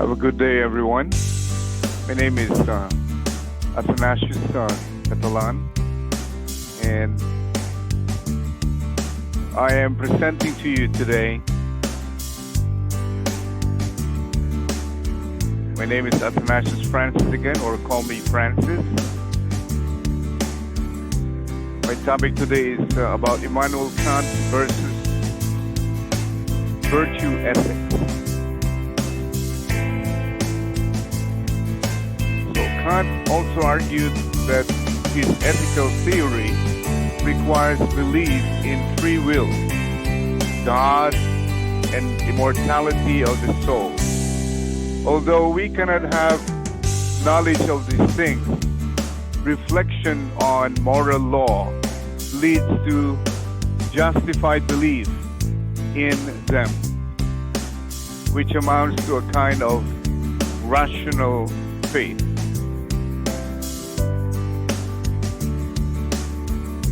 Have a good day, everyone. My name is Athanasius Catalan, and I am presenting to you today. My name is Athanasius Francis again, or call me Francis. My topic today is about Immanuel Kant versus virtue ethics. Kant also argued that his ethical theory requires belief in free will, God, and immortality of the soul. Although we cannot have knowledge of these things, reflection on moral law leads to justified belief in them, which amounts to a kind of rational faith.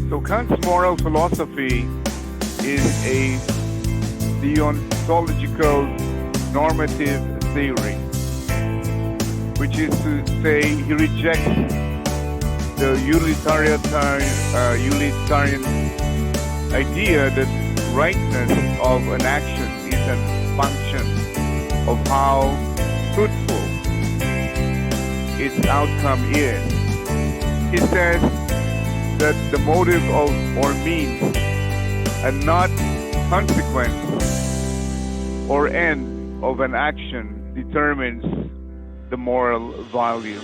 So Kant's moral philosophy is a deontological normative theory, which is to say he rejects the utilitarian idea that rightness of an action is a function of how fruitful its outcome is. He says that the motive of or means and not consequence or end of an action determines the moral value.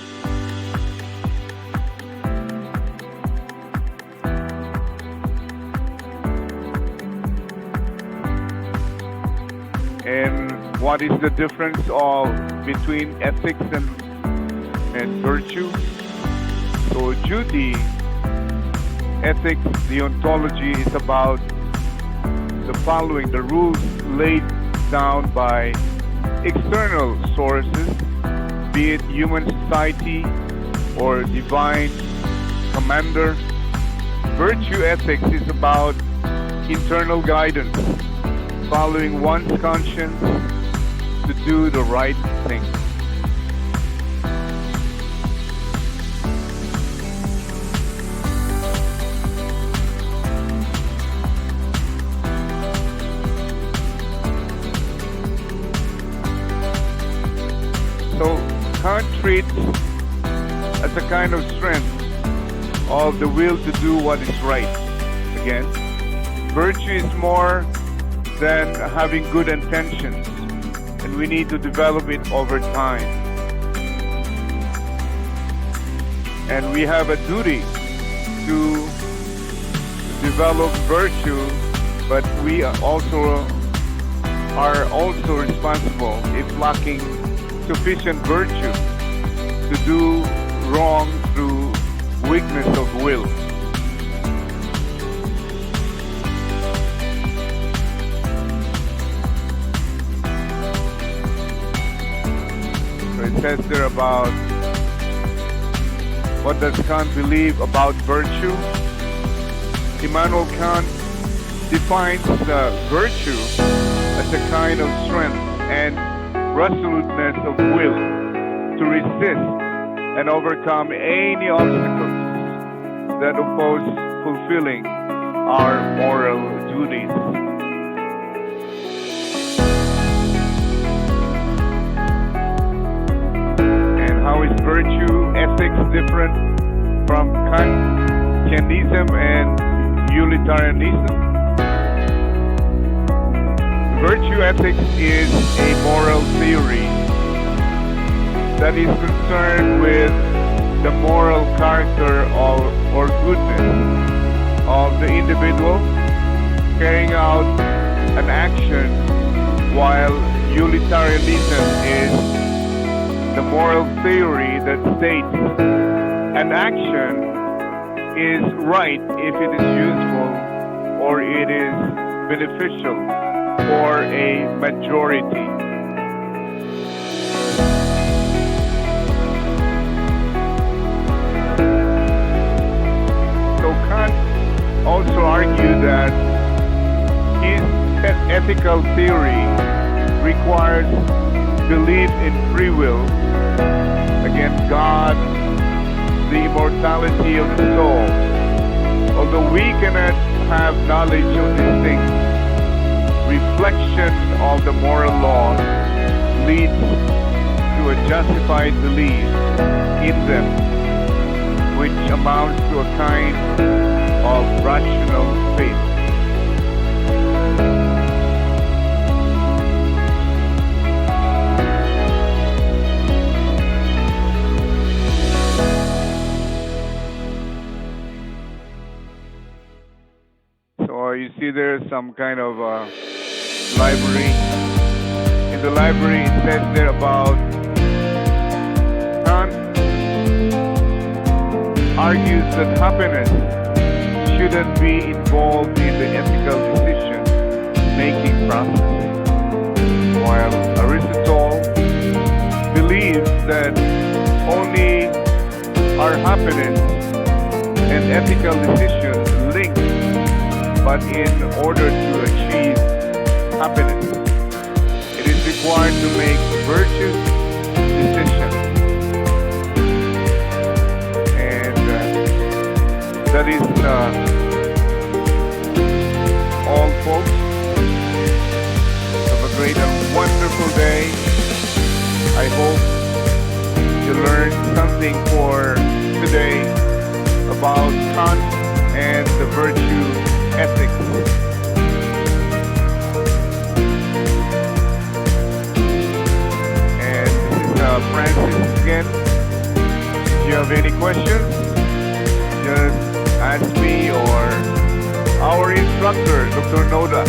And what is the difference between ethics and virtue? So duty, ethics, deontology is about the following: the rules laid down by external sources, be it human society or divine commander. Virtue ethics is about internal guidance, following one's conscience to do the right thing. So Kant treats as a kind of strength of the will to do what is right. Again, virtue is more than having good intentions, and we need to develop it over time. And we have a duty to develop virtue, but we are also responsible if lacking sufficient virtue to do wrong through weakness of will. So it says there about what does Kant believe about virtue. Immanuel Kant defines virtue as a kind of strength and resoluteness of will to resist and overcome any obstacles that oppose fulfilling our moral duties. And how is virtue ethics different from Kantianism and utilitarianism? Virtue ethics is a moral theory that is concerned with the moral character or goodness of the individual carrying out an action, while utilitarianism is the moral theory that states an action is right if it is useful or it is beneficial for a majority. So Kant also argued that his ethical theory requires believe in free will, again, God, the immortality of the soul. Although we cannot have knowledge of these things, reflection of the moral law leads to a justified belief in them, which amounts to a kind of rational faith. So you see there's some kind of library. In the library it says there about Kant argues that happiness shouldn't be involved in the ethical decision-making process, while Aristotle believes that only our happiness and ethical decisions link, but in order to achieve happiness, it is required to make virtuous decisions. That is all, folks. Have a great and wonderful day. I hope you learned something for today about Kant and the virtue ethics. And this is Francis again. If you have any questions, just ask me or our instructor, Dr. Noda.